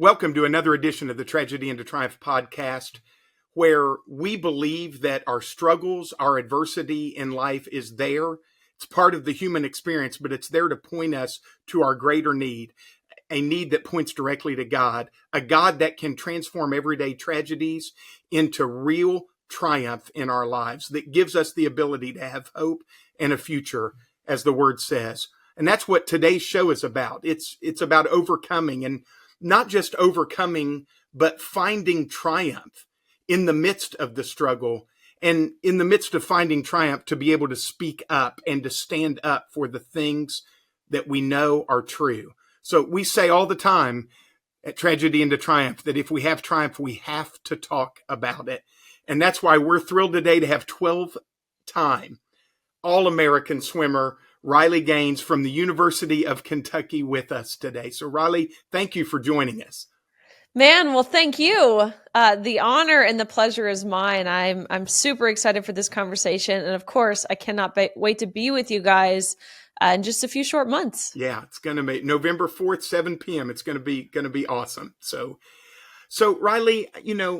Welcome to another edition of the Tragedy into Triumph podcast, where we believe that our struggles, our adversity in life is there. It's part of the human experience, but it's there to point us to our greater need, a need that points directly to God, a God that can transform everyday tragedies into real triumph in our lives, that gives us the ability to have hope and a future, as the word says. And that's what today's show is about. It's about overcoming, and not just overcoming, but finding triumph in the midst of the struggle, and in the midst of finding triumph, to be able to speak up and to stand up for the things that we know are true. So we say all the time at Tragedy into Triumph that if we have triumph, we have to talk about it. And that's why we're thrilled today to have 12-time All-American swimmer Riley Gaines from the University of Kentucky with us today. So Riley, thank you for joining us. Man, well, thank you. The honor and the pleasure is mine. I'm super excited for this conversation. And of course, I cannot wait to be with you guys in just a few short months. Yeah, it's going to be November 4th, 7 p.m. It's going to be awesome. So Riley,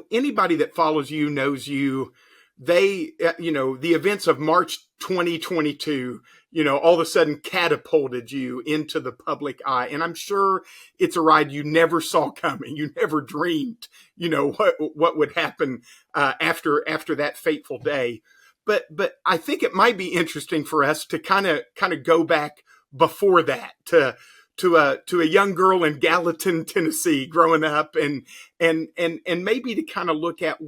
anybody that follows you knows you. The events of March 2022, all of a sudden catapulted you into the public eye. And I'm sure it's a ride you never saw coming. You never dreamed, what would happen after that fateful day. But I think it might be interesting for us to kind of go back before that to a young girl in Gallatin, Tennessee, growing up, and maybe to kind of look at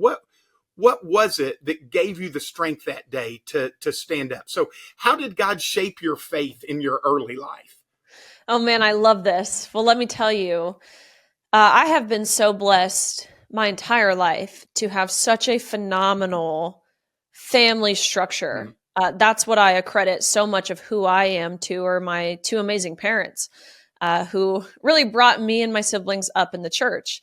what was it that gave you the strength that day to stand up? So how did God shape your faith in your early life? Oh man, I love this. Well, let me tell you, I have been so blessed my entire life to have such a phenomenal family structure. That's what I accredit so much of who I am to, are my two amazing parents, who really brought me and my siblings up in the church.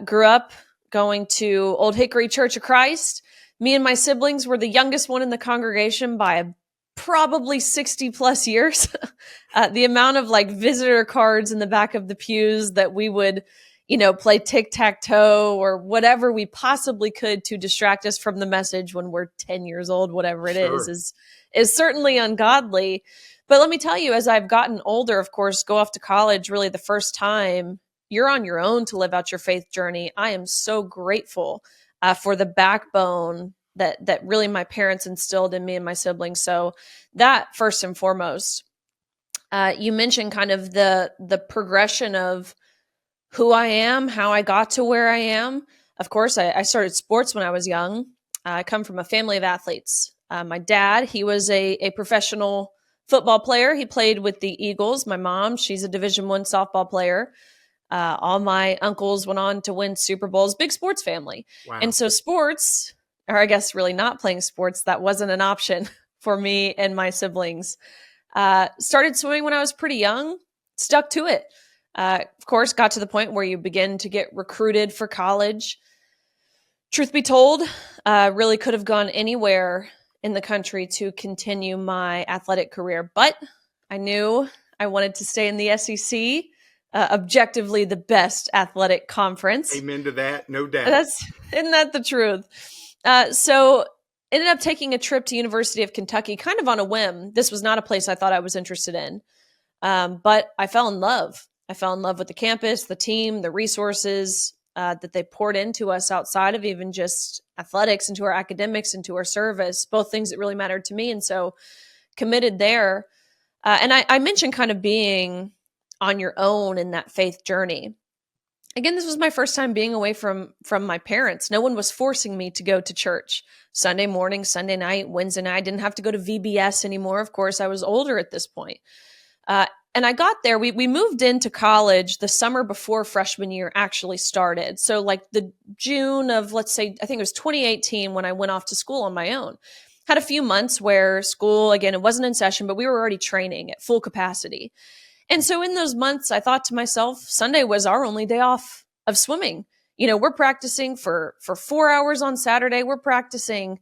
Grew up going to Old Hickory Church of Christ. Me and my siblings were the youngest one in the congregation by probably 60 plus years. The amount of visitor cards in the back of the pews that we would, play tic-tac-toe or whatever we possibly could to distract us from the message when we're 10 years old, whatever it is certainly ungodly. But let me tell you, as I've gotten older, of course, go off to college, really the first time you're on your own to live out your faith journey. I am so grateful for the backbone that really my parents instilled in me and my siblings. So that first and foremost, you mentioned kind of the progression of who I am, how I got to where I am. Of course, I started sports when I was young. I come from a family of athletes. My dad, he was a professional football player. He played with the Eagles. My mom, she's a Division I softball player. All my uncles went on to win Super Bowls, big sports family. Wow. And so sports, or I guess really not playing sports, that wasn't an option for me and my siblings. Started swimming when I was pretty young, stuck to it. Of course, got to the point where you begin to get recruited for college. Truth be told, really could have gone anywhere in the country to continue my athletic career, but I knew I wanted to stay in the SEC. Objectively the best athletic conference. Amen to that, no doubt. Isn't that the truth? So ended up taking a trip to University of Kentucky kind of on a whim. This was not a place I thought I was interested in. But I fell in love. I fell in love with the campus, the team, the resources that they poured into us outside of even just athletics, into our academics, into our service, both things that really mattered to me. And so committed there. And I mentioned kind of being on your own in that faith journey. Again, this was my first time being away from my parents. No one was forcing me to go to church. Sunday morning, Sunday night, Wednesday night. I didn't have to go to VBS anymore. Of course, I was older at this point. And I got there. We moved into college the summer before freshman year actually started. So the June of, let's say, I think it was 2018 when I went off to school on my own. Had a few months where school, again, it wasn't in session, but we were already training at full capacity. And so in those months, I thought to myself, Sunday was our only day off of swimming. We're practicing for 4 hours on Saturday. We're practicing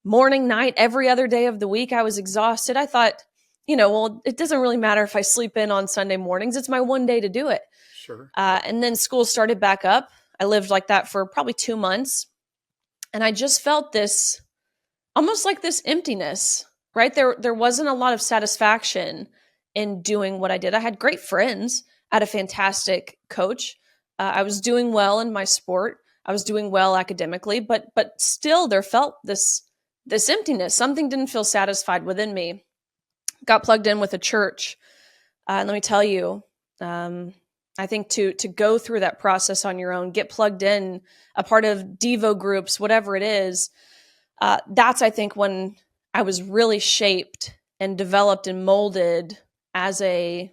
morning, night, every other day of the week. I was exhausted. I thought, well, it doesn't really matter if I sleep in on Sunday mornings. It's my one day to do it. Sure. And then school started back up. I lived like that for probably 2 months. And I just felt this, almost like this emptiness, right? There wasn't a lot of satisfaction in doing what I did. I had great friends. I had a fantastic coach. I was doing well in my sport. I was doing well academically, but still there felt this emptiness. Something didn't feel satisfied within me. Got plugged in with a church. And let me tell you, I think to go through that process on your own, get plugged in, a part of Devo groups, whatever it is, that's, I think, when I was really shaped and developed and molded as a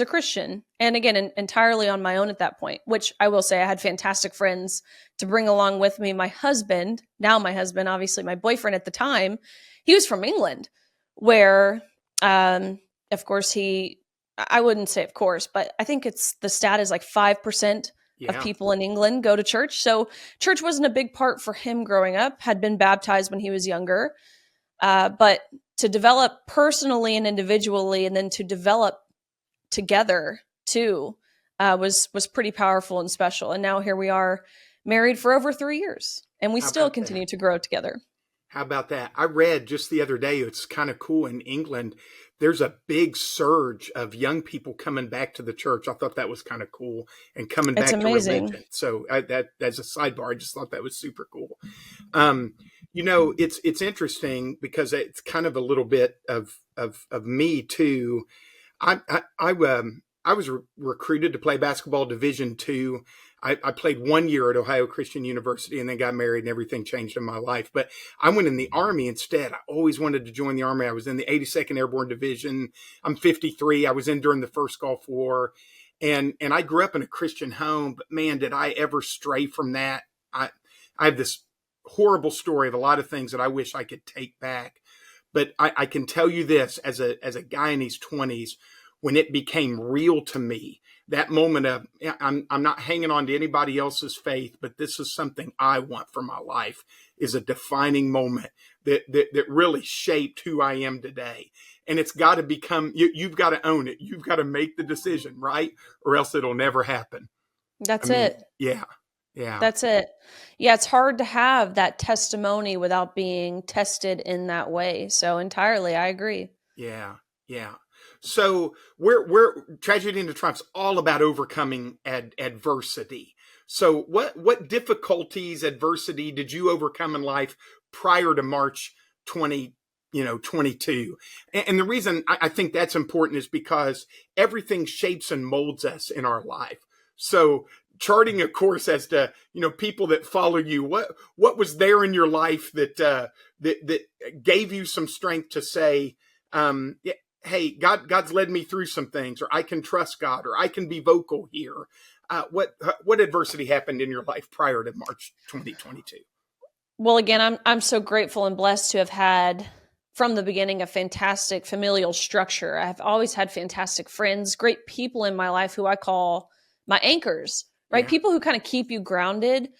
Christian. And again, entirely on my own at that point, which I will say I had fantastic friends to bring along with me. My husband, obviously my boyfriend at the time, he was from England, where, of course, I wouldn't say of course, but I think it's the stat is like 5% of people in England go to church. So church wasn't a big part for him growing up, had been baptized when he was younger. But to develop personally and individually, and then to develop together too, was pretty powerful and special. And now here we are, married for over 3 years, and we still continue to grow together. How about that? I read just the other day, it's kind of cool in England. There's a big surge of young people coming back to the church. I thought that was kind of cool, and coming back to religion. So that as a sidebar, I just thought that was super cool. It's interesting because it's kind of a little bit of me too. I was recruited to play basketball Division II. I played 1 year at Ohio Christian University and then got married, and everything changed in my life. But I went in the Army instead. I always wanted to join the Army. I was in the 82nd Airborne Division. I'm 53. I was in during the first Gulf War. And I grew up in a Christian home, but man, did I ever stray from that. I have this horrible story of a lot of things that I wish I could take back. But I can tell you this, as a guy in his 20s, when it became real to me, that moment of, I'm not hanging on to anybody else's faith, but this is something I want for my life, is a defining moment that really shaped who I am today. And it's got to become, you've got to own it. You've got to make the decision, right? Or else it'll never happen. That's it. Yeah. That's it. Yeah, it's hard to have that testimony without being tested in that way. So entirely, I agree. Yeah. So we're Tragedy into Triumph's all about overcoming adversity. So what difficulties, adversity did you overcome in life prior to March 2022? And the reason I think that's important is because everything shapes and molds us in our life. So charting a course as to, people that follow you, what was there in your life that gave you some strength to say, hey, God's led me through some things, or I can trust God, or I can be vocal here. What adversity happened in your life prior to March 2022? Well, again, I'm so grateful and blessed to have had from the beginning a fantastic familial structure. I've always had fantastic friends, great people in my life who I call my anchors, right? Yeah. People who kind of keep you grounded.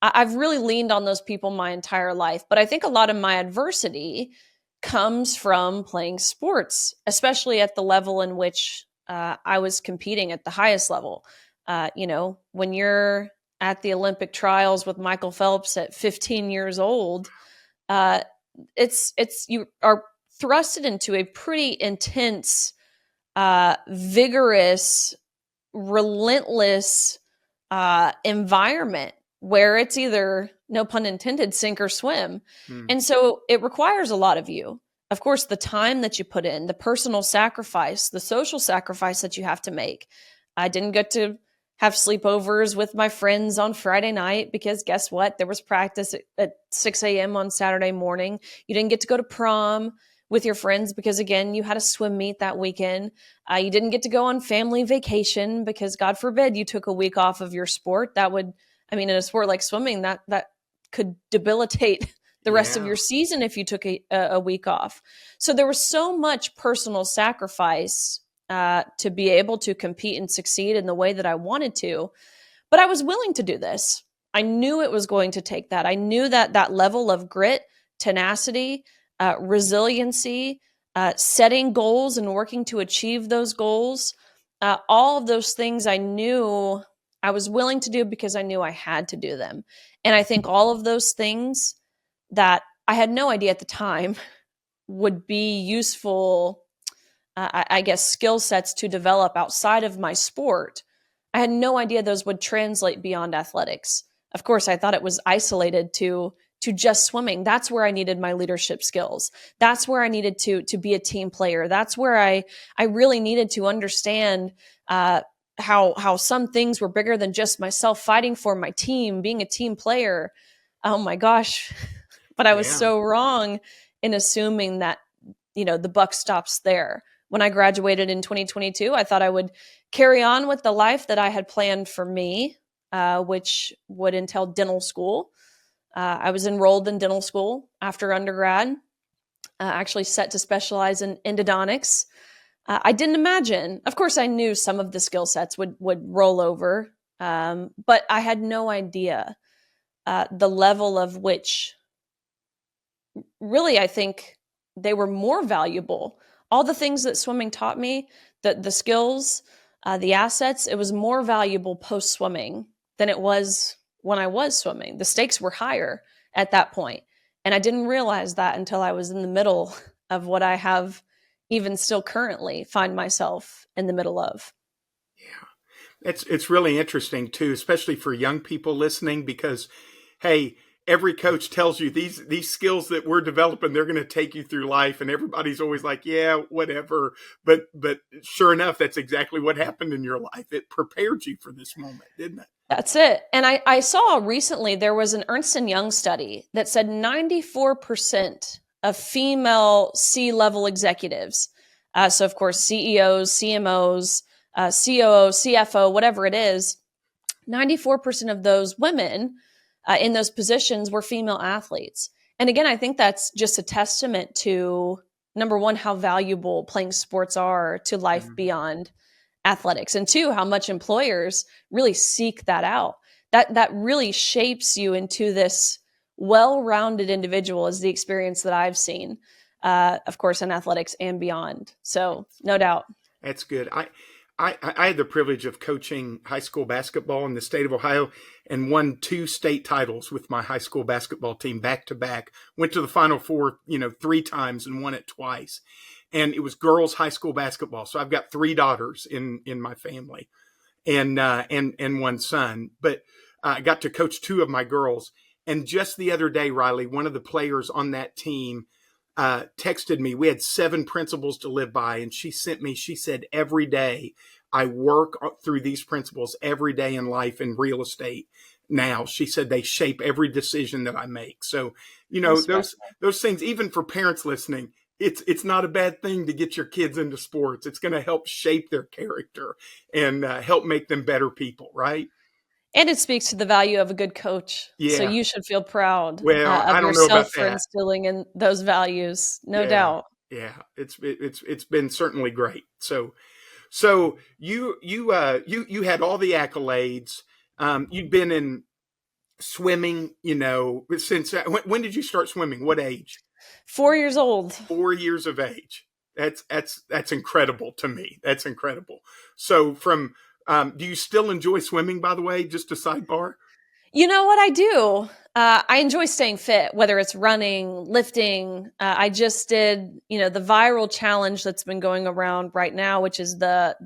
I've really leaned on those people my entire life, but I think a lot of my adversity comes from playing sports, especially at the level in which I was competing at the highest level. When you're at the Olympic trials with Michael Phelps at 15 years old, you are thrusted into a pretty intense, vigorous, relentless environment where it's either, no pun intended, sink or swim. And so it requires a lot of you. Of course, the time that you put in, the personal sacrifice, the social sacrifice that you have to make. I didn't get to have sleepovers with my friends on Friday night because guess what? There was practice at 6 a.m. on Saturday morning. You didn't get to go to prom with your friends because, again, you had a swim meet that weekend. You didn't get to go on family vacation because, God forbid, you took a week off of your sport. That would, in a sport like swimming, that could debilitate the rest of your season if you took a week off. So there was so much personal sacrifice to be able to compete and succeed in the way that I wanted to. But I was willing to do this. I knew it was going to take that. I knew that level of grit, tenacity, resiliency, setting goals and working to achieve those goals, all of those things I knew I was willing to do because I knew I had to do them. And I think all of those things that I had no idea at the time would be useful, I guess, skill sets to develop outside of my sport. I had no idea those would translate beyond athletics. Of course, I thought it was isolated to just swimming. That's where I needed my leadership skills. That's where I needed to be a team player. That's where I really needed to understand how some things were bigger than just myself fighting for my team, being a team player. Oh my gosh. But I was Yeah. so wrong in assuming that, the buck stops there. When I graduated in 2022, I thought I would carry on with the life that I had planned for me, which would entail dental school. I was enrolled in dental school after undergrad, actually set to specialize in endodontics. I didn't imagine, of course, I knew some of the skill sets would roll over, but I had no idea the level of which really I think they were more valuable. All the things that swimming taught me, the skills, the assets, it was more valuable post swimming than it was when I was swimming. The stakes were higher at that point. And I didn't realize that until I was in the middle of what I have even still currently find myself in the middle of. Yeah. It's really interesting too, especially for young people listening, because, hey, every coach tells you these skills that we're developing, they're going to take you through life. And everybody's always like, yeah, whatever. But sure enough, that's exactly what happened in your life. It prepared you for this moment, didn't it? That's it. And I saw recently there was an Ernst & Young study that said 94% of female C-level executives, so of course CEOs, CMOs, COO, CFO, whatever it is, 94% of those women in those positions were female athletes. And again, I think that's just a testament to, number one, how valuable playing sports are to life beyond athletics, and two, how much employers really seek that out. That really shapes you into this well-rounded individual, is the experience that I've seen, of course, in athletics and beyond. So no doubt. That's good. I had the privilege of coaching high school basketball in the state of Ohio and won 2 state titles with my high school basketball team back to back. Went to the Final Four, 3 times and won it twice. And it was girls high school basketball. So I've got 3 daughters in my family and 1 son. But I got to coach 2 of my girls. And just the other day, Riley, one of the players on that team texted me. We had 7 principles to live by. And she said, every day I work through these principles every day in life in real estate. Now, she said they shape every decision that I make. So, those things, even for parents listening, it's not a bad thing to get your kids into sports. It's going to help shape their character and help make them better people, right? And it speaks to the value of a good coach. Yeah. So you should feel proud Well, I of don't know about yourself for that. instilling in those values. No Yeah. doubt. Yeah, it's been certainly great. So you had all the accolades. You'd been in swimming, since when did you start swimming? What age? 4 years old. 4 years of age. That's incredible to me. That's incredible. So do you still enjoy swimming, by the way, just a sidebar? You know what I do? I enjoy staying fit, whether it's running, lifting. I just did, the viral challenge that's been going around right now, which is the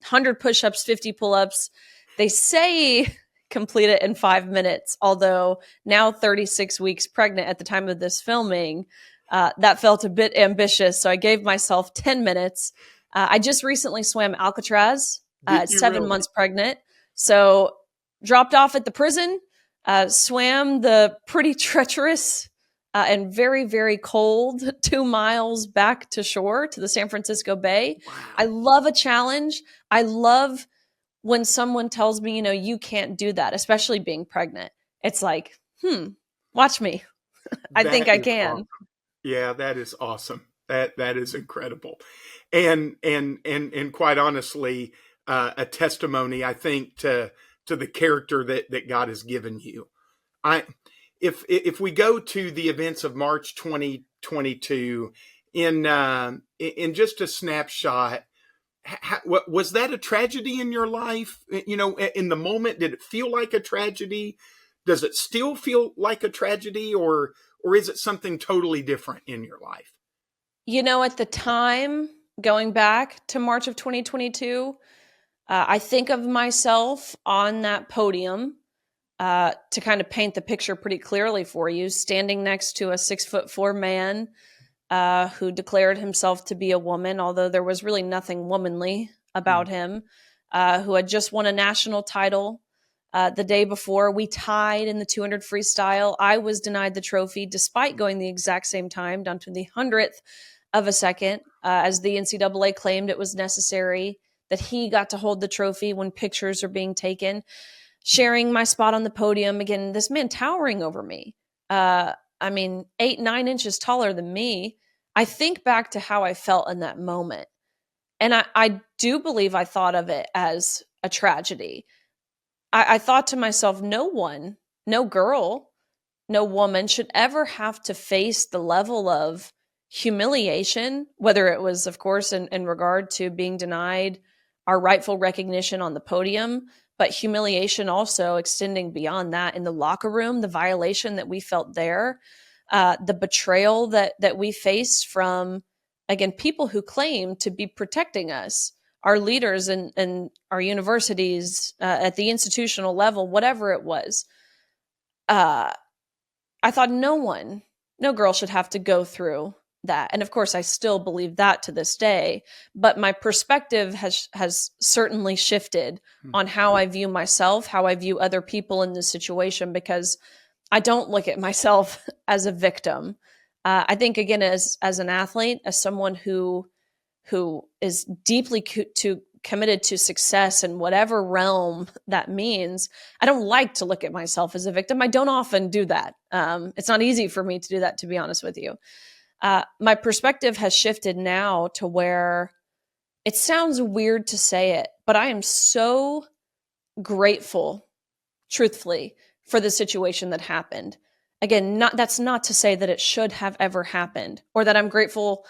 100 push-ups, 50 pull-ups. They say complete it in 5 minutes, although now 36 weeks pregnant at the time of this filming, that felt a bit ambitious. So I gave myself 10 minutes. I just recently swam Alcatraz at 7 months pregnant. So dropped off at the prison, swam the pretty treacherous and very, very cold 2 miles back to shore to the San Francisco Bay. Wow. I love a challenge. I love when someone tells me, you can't do that, especially being pregnant. It's like, watch me. I think I can. Awesome. Yeah, that is awesome. That is incredible. And quite honestly, a testimony, I think, to the character that God has given you. If we go to the events of March 2022 in just a snapshot, Was that a tragedy in your life? In the moment, did it feel like a tragedy? Does it still feel like a tragedy, or is it something totally different in your life? At the time, going back to March of 2022, I think of myself on that podium, to kind of paint the picture pretty clearly for you, standing next to a 6'4" man who declared himself to be a woman, although there was really nothing womanly about him, who had just won a national title. The day before, we tied in the 200 freestyle. I was denied the trophy despite going the exact same time, down to the 100th of a second, as the NCAA claimed it was necessary that he got to hold the trophy when pictures are being taken. Sharing my spot on the podium, again, this man towering over me. 8-9 inches taller than me. I think back to how I felt in that moment. And I do believe I thought of it as a tragedy. I thought to myself, no one, no girl, no woman should ever have to face the level of humiliation, whether it was, of course, in regard to being denied our rightful recognition on the podium, but humiliation also extending beyond that in the locker room, the violation that we felt there, the betrayal that we faced from, again, people who claim to be protecting us, our leaders and our universities, at the institutional level, whatever it was. I thought no girl should have to go through that. And of course, I still believe that to this day. But my perspective has certainly shifted on how I view myself, how I view other people in this situation, because I don't look at myself as a victim. I think, again, as an athlete, as someone who is deeply committed to success in whatever realm that means, I don't like to look at myself as a victim. I don't often do that. It's not easy for me to do that, to be honest with you. My perspective has shifted now to where it sounds weird to say it, but I am so grateful, truthfully, for the situation that happened. Again, that's not to say that it should have ever happened, or that I'm grateful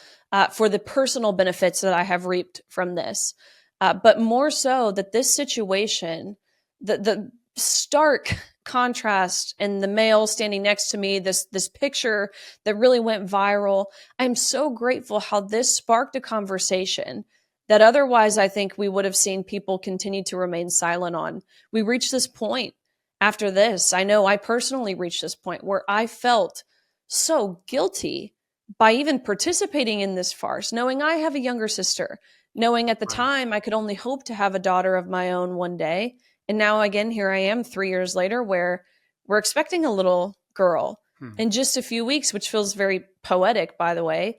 for the personal benefits that I have reaped from this, but more so that this situation, the stark contrast in the male standing next to me, this picture that really went viral. I'm so grateful how this sparked a conversation that otherwise I think we would have seen people continue to remain silent on. We reached this point after this. I know I personally reached this point where I felt so guilty by even participating in this farce, knowing I have a younger sister, knowing at the time I could only hope to have a daughter of my own one day. And now, again, here I am 3 years later, where we're expecting a little girl in just a few weeks, which feels very poetic, by the way.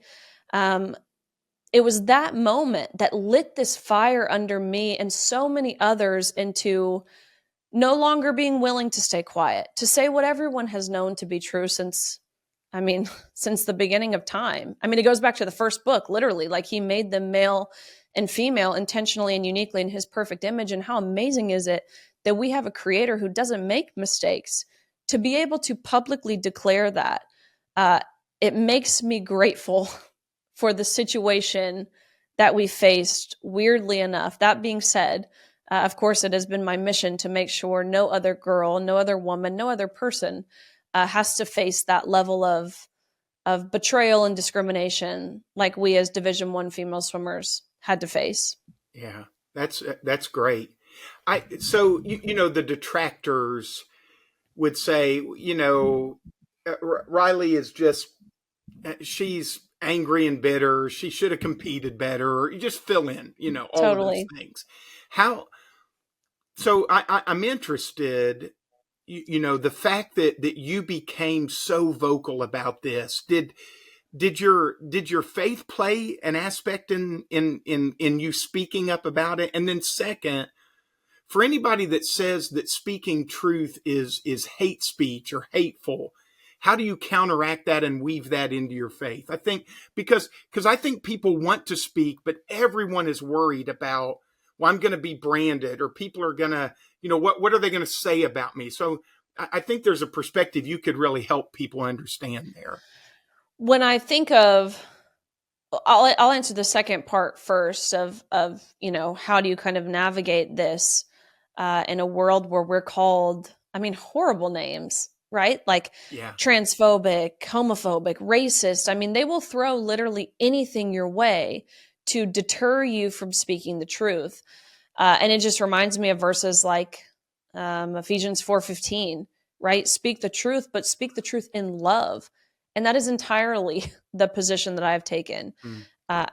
It was that moment that lit this fire under me and so many others into no longer being willing to stay quiet, to say what everyone has known to be true since the beginning of time. It goes back to the first book, literally, like he made them male and female intentionally and uniquely in his perfect image. And how amazing is it that we have a creator who doesn't make mistakes, to be able to publicly declare that. It makes me grateful for the situation that we faced, weirdly enough. That being said, of course, it has been my mission to make sure no other girl, no other woman, no other person has to face that level of betrayal and discrimination like we as Division I female swimmers had to face. Yeah, that's great. The detractors would say, Riley is she's angry and bitter. She should have competed better. Or you just fill in, all Totally. of those things. So I'm interested, the fact that you became so vocal about this. Did your faith play an aspect in you speaking up about it? And then second, for anybody that says that speaking truth is hate speech or hateful, how do you counteract that and weave that into your faith? I think because I think people want to speak, but everyone is worried about, well, I'm going to be branded, or people are going to, what are they going to say about me? So I think there's a perspective you could really help people understand there. When I think of I'll answer the second part first of how do you kind of navigate this in a world where we're called, I mean, horrible names, right? Like Yeah. transphobic, homophobic, racist. I mean, they will throw literally anything your way to deter you from speaking the truth. And it just reminds me of verses like Ephesians 4:15, right? Speak the truth, but speak the truth in love. And that is entirely the position that I've taken. Mm.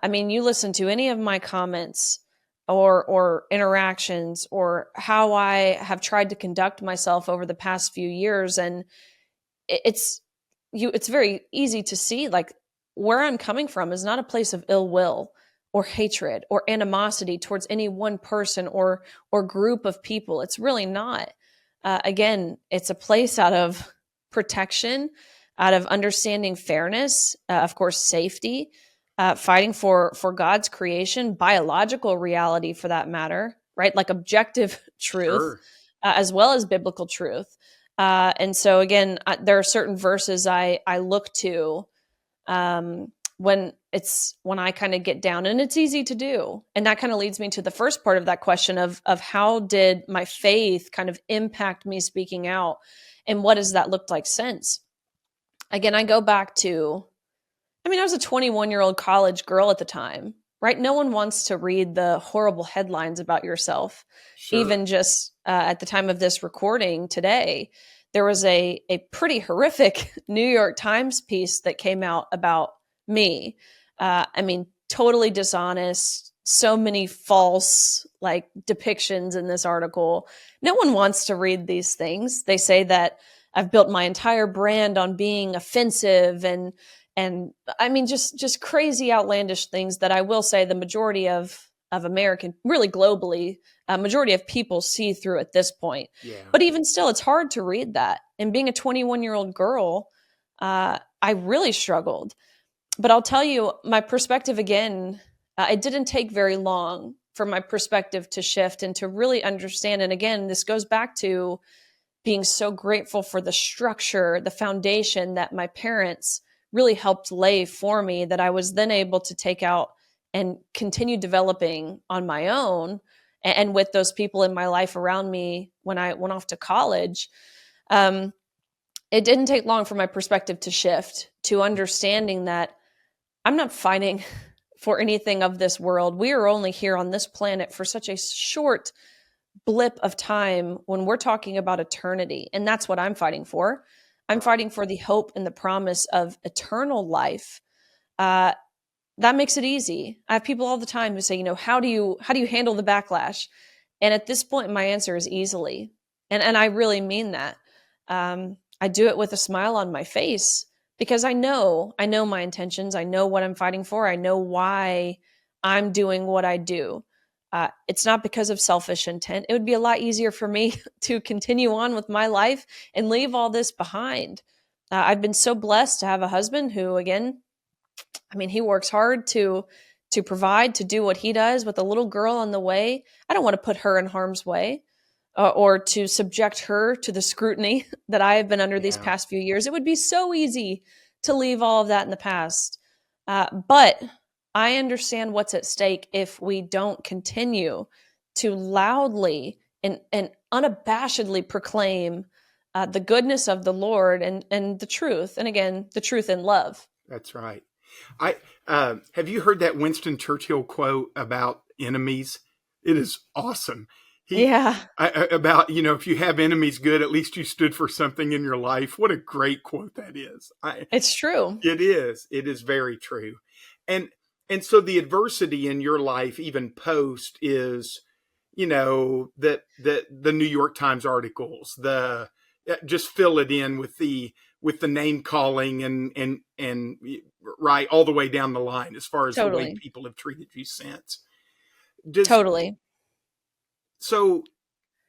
I mean, you listen to any of my comments or interactions or how I have tried to conduct myself over the past few years, and it's it's very easy to see like where I'm coming from is not a place of ill will or hatred or animosity towards any one person or group of people. It's really not. Again, it's a place out of protection, out of understanding fairness, of course, safety, fighting for God's creation, biological reality for that matter, right? Like objective truth, Sure. as well as biblical truth. And so again, there are certain verses I look to um, when I kind of get down, and it's easy to do. And that kind of leads me to the first part of that question of how did my faith kind of impact me speaking out, and what has that looked like since? Again, I go back to, I mean, I was a 21-year-old college girl at the time, right? No one wants to read the horrible headlines about yourself. Sure. Even just at the time of this recording today, there was a pretty horrific New York Times piece that came out about me. I mean, totally dishonest, so many false like depictions in this article. No one wants to read these things. They say that I've built my entire brand on being offensive and I mean just crazy outlandish things that I will say the majority of American, really globally, a majority of people see through at this point. Yeah. But even still, it's hard to read that. And being a 21-year-old girl, I really struggled. But I'll tell you, my perspective again, it didn't take very long for my perspective to shift and to really understand. And again, this goes back to being so grateful for the structure, the foundation that my parents really helped lay for me, that I was then able to take out and continue developing on my own and with those people in my life around me when I went off to college. Um, it didn't take long for my perspective to shift to understanding that I'm not fighting for anything of this world. We are only here on this planet for such a short blip of time when we're talking about eternity. And that's what I'm fighting for. I'm Right. fighting for the hope and the promise of eternal life. Uh, that makes it easy. I have people all the time who say, how do you handle the backlash? And at this point, my answer is easily. And I really mean that. I do it with a smile on my face because I know my intentions. I know what I'm fighting for. I know why I'm doing what I do. It's not because of selfish intent. It would be a lot easier for me to continue on with my life and leave all this behind. I've been so blessed to have a husband who, again, I mean, he works hard to provide, to do what he does with a little girl on the way. I don't want to put her in harm's way or to subject her to the scrutiny that I have been under these Yeah. past few years. It would be so easy to leave all of that in the past. But I understand what's at stake if we don't continue to loudly and unabashedly proclaim the goodness of the Lord and the truth. And again, the truth in love. That's right. I have you heard that Winston Churchill quote about enemies? It is awesome. He Yeah, about if you have enemies, good. At least you stood for something in your life. What a great quote that is. it's true. It is. It is very true. And so the adversity in your life, even post, is the New York Times articles, the just fill it in with the name calling and right all the way down the line as far as the way Totally. people have treated you since. Does Totally. so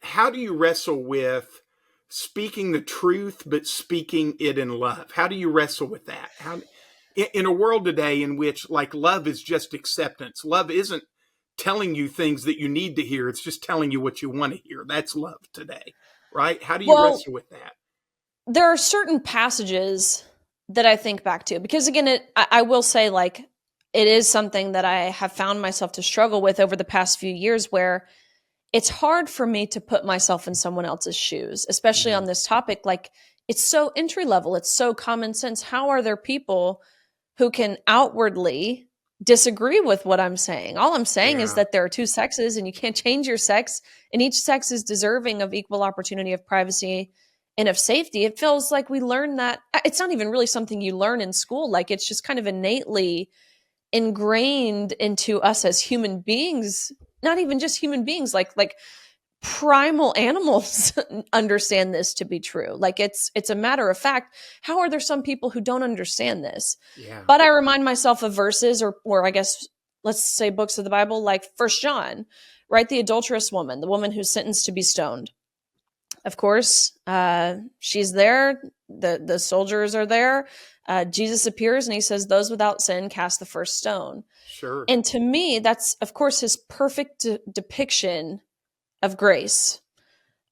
how do you wrestle with speaking the truth but speaking it in love? How do you wrestle with that? How in a world today in which like love is just acceptance. Love isn't telling you things that you need to hear. It's just telling you what you want to hear. That's love today, right? How do you Well, wrestle with that? there are certain passages that I think back to because again, I will say like it is something that I have found myself to struggle with over the past few years, where it's hard for me to put myself in someone else's shoes, especially Mhm. on this topic. Like, it's so entry level, it's so common sense. How are there people who can outwardly disagree with what I'm saying? All I'm saying is Yeah. that there are two sexes and you can't change your sex, and each sex is deserving of equal opportunity, of privacy, and of safety. It feels like we learn that. It's not even really something you learn in school. Like, it's just kind of innately ingrained into us as human beings, not even just human beings, like primal animals understand this to be true. Like, it's a matter of fact. How are there some people who don't understand this? Yeah. But I remind myself of verses, or I guess let's say books of the Bible, like First John, right? The adulterous woman, the woman who's sentenced to be stoned. Of course, she's there. The soldiers are there. Jesus appears and he says, "Those without sin cast the first stone." Sure. And to me, that's of course his perfect depiction of grace.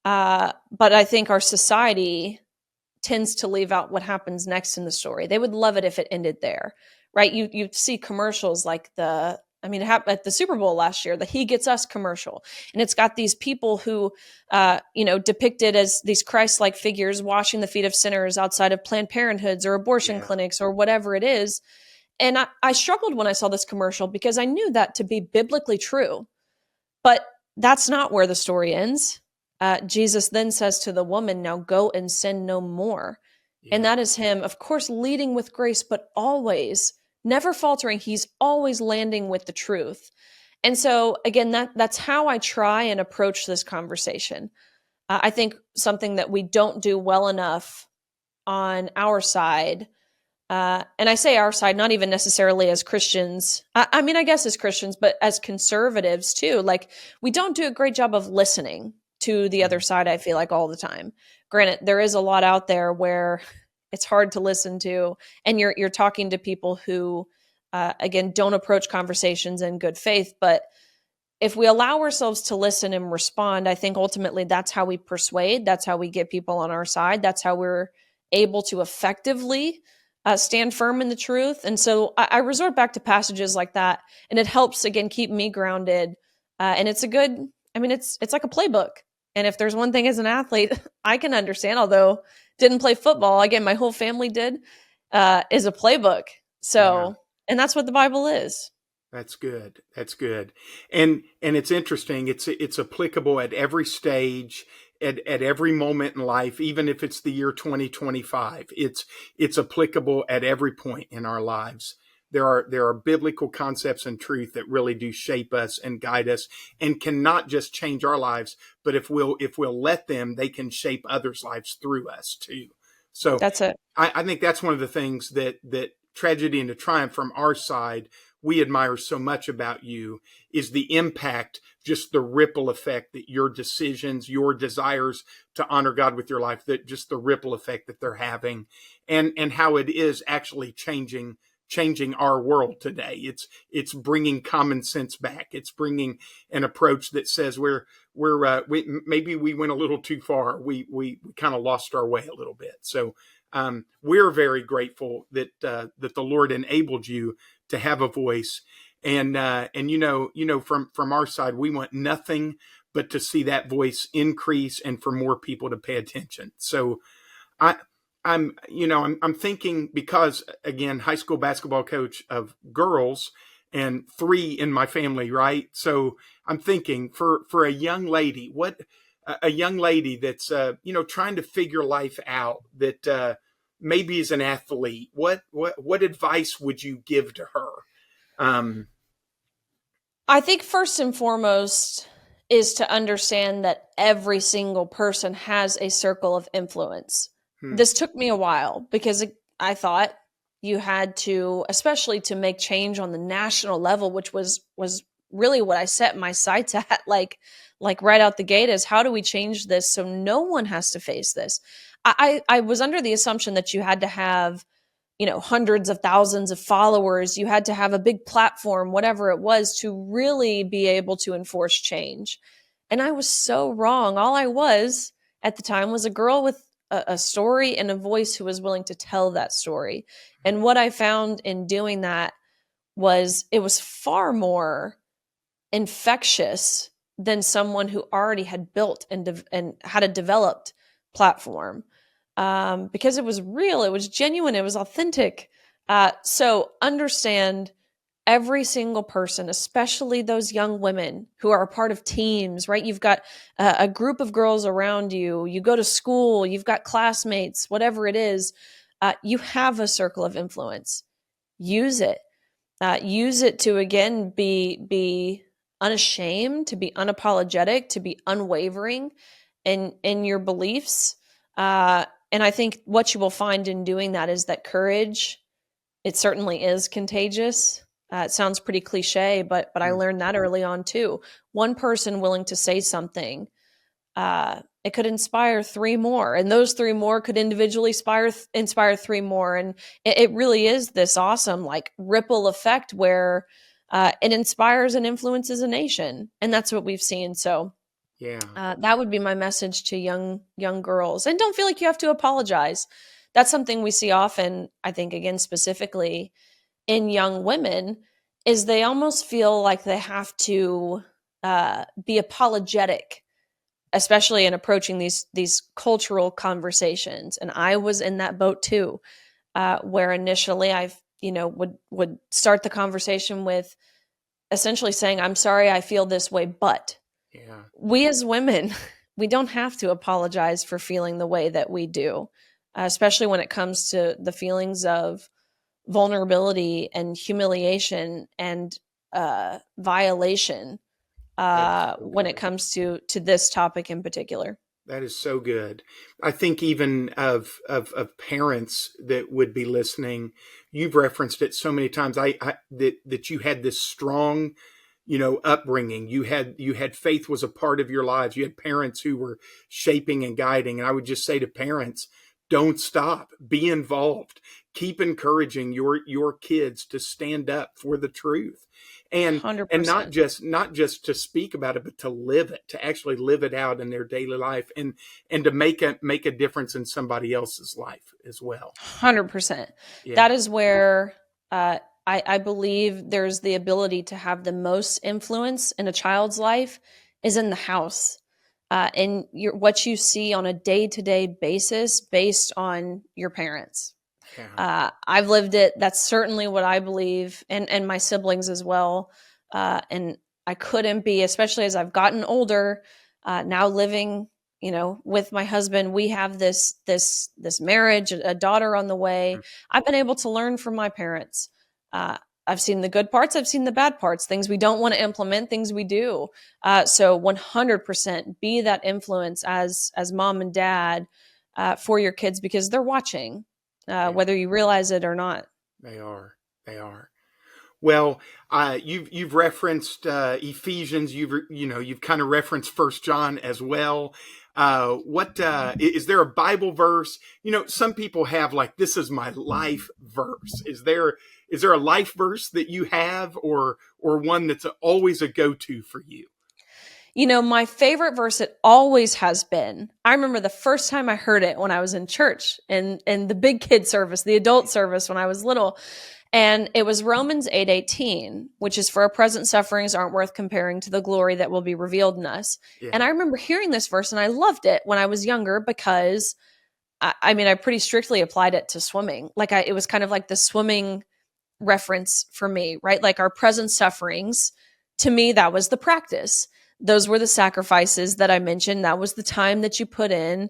But I think our society tends to leave out what happens next in the story. They would love it if it ended there, right? You see commercials like it happened at the Super Bowl last year, the "He Gets Us" commercial, and it's got these people who, depicted as these Christ-like figures washing the feet of sinners outside of Planned Parenthoods or abortion Yeah. clinics or whatever it is. And I struggled when I saw this commercial because I knew that to be biblically true, but that's not where the story ends. Jesus then says to the woman, "Now go and sin no more." And Yeah. that is him, of course, leading with grace, but always, never faltering. He's always landing with the truth. And so, again, that's how I try and approach this conversation. I think something that we don't do well enough on our side, and I say our side, not even necessarily as Christians. I guess as Christians, but as conservatives too. Like, we don't do a great job of listening to the other Mhm. side, I feel like, all the time. Granted, there is a lot out there where it's hard to listen to, and you're talking to people who, again, don't approach conversations in good faith. But if we allow ourselves to listen and respond, I think ultimately that's how we persuade. That's how we get people on our side. That's how we're able to effectively stand firm in the truth. And so I resort back to passages like that, and it helps again keep me grounded. And it's a good. It's like a playbook. And if there's one thing as an athlete I can understand, although didn't play football, again, my whole family did, is a playbook. Yeah. So, and that's what the Bible is. That's good. That's good. And it's interesting. It's applicable at every stage, at every moment in life, even if it's the year 2025. It's applicable at every point in our lives. There are biblical concepts and truth that really do shape us and guide us, and can not just change our lives, but if we'll let them, they can shape others' lives through us too. So That's it. I think that's one of the things that Tragedy into Triumph from our side we admire so much about you is the impact, just the ripple effect that your decisions, your desires to honor God with your life, that just the ripple effect that they're having, and how it is actually changing our world today. It's bringing common sense back. It's bringing an approach that says we maybe we went a little too far. We kind of lost our way a little bit. So we're very grateful that the Lord enabled you to have a voice, and from our side, we want nothing but to see that voice increase and for more people to pay attention. So I. I'm thinking, because again, high school basketball coach of girls and three in my family, right? So I'm thinking for a young lady, a young lady that's trying to figure life out, that maybe is an athlete, what advice would you give to her? I think first and foremost is to understand that every single person has a circle of influence. Hmm, This took me a while because I thought you had to, especially to make change on the national level, which was really what I set my sights at, like right out the gate, is how do we change this so no one has to face this? I was under the assumption that you had to have, hundreds of thousands of followers. You had to have a big platform, whatever it was, to really be able to enforce change. And I was so wrong. All I was at the time was a girl with a story and a voice who was willing to tell that story. And what I found in doing that was far more infectious than someone who already had built and had a developed platform, because it was real, it was genuine, it was authentic. So understand every single person, especially those young women who are a part of teams, right? You've got a group of girls around you, you go to school, you've got classmates, whatever it is, you have a circle of influence. Use it. Use it to, again, be unashamed, to be unapologetic, to be unwavering in your beliefs. And I think what you will find in doing that is that courage, it certainly is contagious. It sounds pretty cliche, but I learned that early on too. One person willing to say something, it could inspire three more, and those three more could individually inspire three more, and it really is this awesome like ripple effect where it inspires and influences a nation, and that's what we've seen. So Yeah. that would be my message to young girls, and don't feel like you have to apologize. That's something we see often, I think, again, specifically in young women, is they almost feel like they have to be apologetic, especially in approaching these cultural conversations. And I was in that boat too, where initially I would start the conversation with essentially saying, I'm sorry I feel this way, but Yeah. we as women, we don't have to apologize for feeling the way that we do, especially when it comes to the feelings of vulnerability and humiliation and violation, That is so when it good. comes to this topic in particular. That is so good. I think even of parents that would be listening, you've referenced it so many times. That you had this strong, upbringing. You had faith was a part of your lives. You had parents who were shaping and guiding. And I would just say to parents, don't stop. Be involved. Keep encouraging your kids to stand up for the truth. And not 100%. just to speak about it, but to live it, to actually live it out in their daily life, and to make a difference in somebody else's life as well. 100%. Yeah. That is where I believe there's the ability to have the most influence in a child's life is in the house. And what you see on a day-to-day basis based on your parents. Yeah. I've lived it. That's certainly what I believe, and my siblings as well. And I couldn't be, especially as I've gotten older, now living, with my husband. We have this marriage, a daughter on the way. I've been able to learn from my parents. I've seen the good parts. I've seen the bad parts, things we don't want to implement, things we do. So 100% be that influence as mom and dad for your kids, because they're watching. Whether you realize it or not. They are. They are. Well, you've referenced Ephesians. You've kind of referenced First John as well. What is there a Bible verse? Some people have like, this is my life verse. Is there a life verse that you have, or one that's always a go-to for you? My favorite verse, it always has been. I remember the first time I heard it when I was in church and the big kid service, the adult service when I was little. And it was Romans 8:18, which is, for our present sufferings aren't worth comparing to the glory that will be revealed in us. Yeah. And I remember hearing this verse and I loved it when I was younger, because I pretty strictly applied it to swimming. Like it was kind of like the swimming reference for me, right? Like our present sufferings, to me, that was the practice. Those were the sacrifices that I mentioned. That was the time that you put in.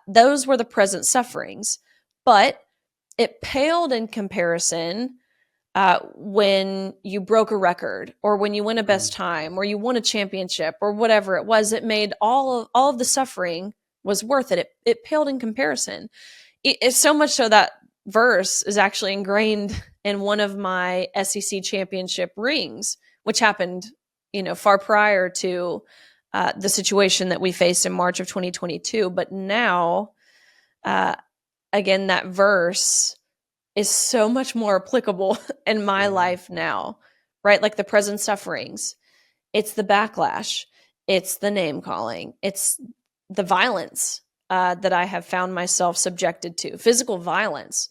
Those were the present sufferings. But it paled in comparison when you broke a record, or when you win a best time, or you won a championship, or whatever it was. It made all of the suffering was worth it. It paled in comparison. It's so much so that verse is actually ingrained in one of my SEC championship rings, which happened far prior to the situation that we faced in March of 2022. But now, again, that verse is so much more applicable in my life now, right? Like the present sufferings, it's the backlash, it's the name calling, it's the violence that I have found myself subjected to, physical violence.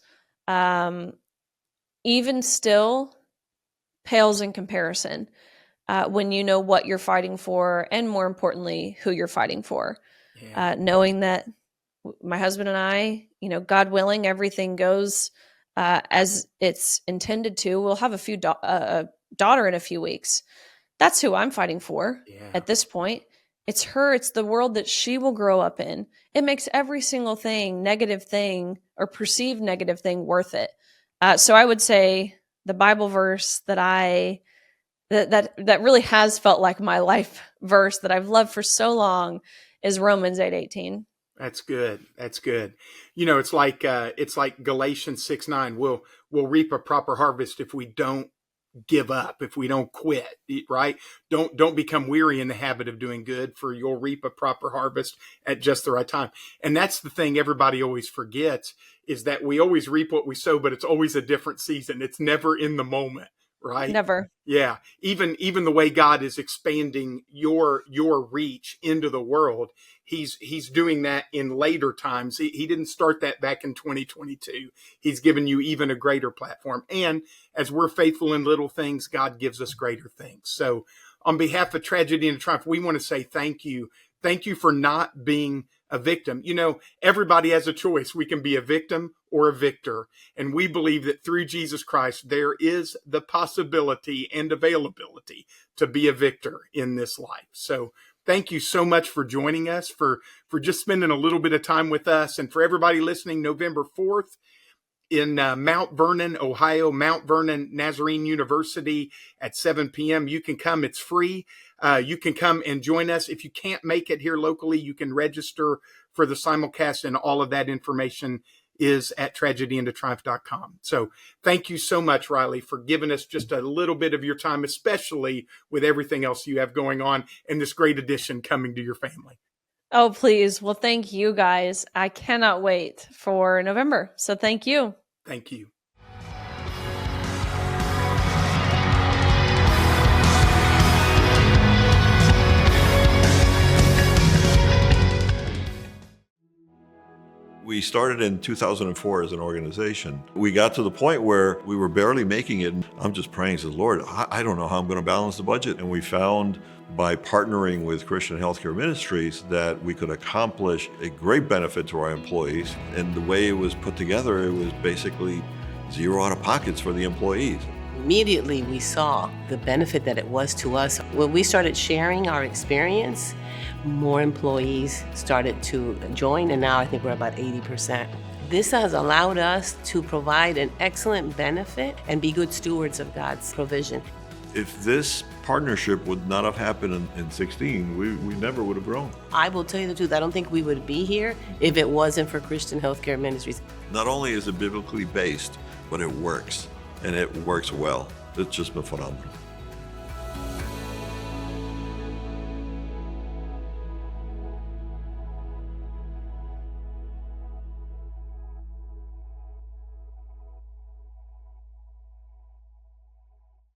Even still, pales in comparison when you know what you're fighting for, and more importantly, who you're fighting for. Yeah. Knowing that my husband and I, God willing, everything goes as it's intended to. We'll have a daughter in a few weeks. That's who I'm fighting for at this point. It's her. It's the world that she will grow up in. It makes every single negative thing or perceived negative thing worth it. So I would say the Bible verse that that really has felt like my life verse that I've loved for so long is Romans 8:18. That's good. That's good. It's like Galatians 6:9. We'll reap a proper harvest if we don't give up, if we don't quit, right? Don't become weary in the habit of doing good, for you'll reap a proper harvest at just the right time. And that's the thing everybody always forgets, is that we always reap what we sow, but it's always a different season. It's never in the moment, right? Never. Yeah. Even the way God is expanding your reach into the world, he's doing that in later times. He didn't start that back in 2022. He's given you even a greater platform. And as we're faithful in little things, God gives us greater things. So on behalf of Tragedy and Triumph, we want to say thank you. Thank you for not being a victim. Everybody has a choice. We can be a victim or a victor. And we believe that through Jesus Christ, there is the possibility and availability to be a victor in this life. So thank you so much for joining us, for just spending a little bit of time with us. And for everybody listening, November 4th in Mount Vernon, Ohio, Mount Vernon Nazarene University at 7 p.m. You can come. It's free. You can come and join us. If you can't make it here locally, you can register for the simulcast, and all of that information is at tragedyandtotriumph.com. So thank you so much, Riley, for giving us just a little bit of your time, especially with everything else you have going on and this great addition coming to your family. Oh, please. Well, thank you guys. I cannot wait for November. So thank you. Thank you. We started in 2004 as an organization. We got to the point where we were barely making it. I'm just praying to the Lord, I don't know how I'm going to balance the budget. And we found by partnering with Christian Healthcare Ministries that we could accomplish a great benefit to our employees. And the way it was put together, it was basically zero out of pockets for the employees. Immediately we saw the benefit that it was to us. When we started sharing our experience, more employees started to join, and now I think we're about 80%. This has allowed us to provide an excellent benefit and be good stewards of God's provision. If this partnership would not have happened in 16, we never would have grown. I will tell you the truth, I don't think we would be here if it wasn't for Christian Healthcare Ministries. Not only is it biblically based, but it works, and it works well. It's just been phenomenal.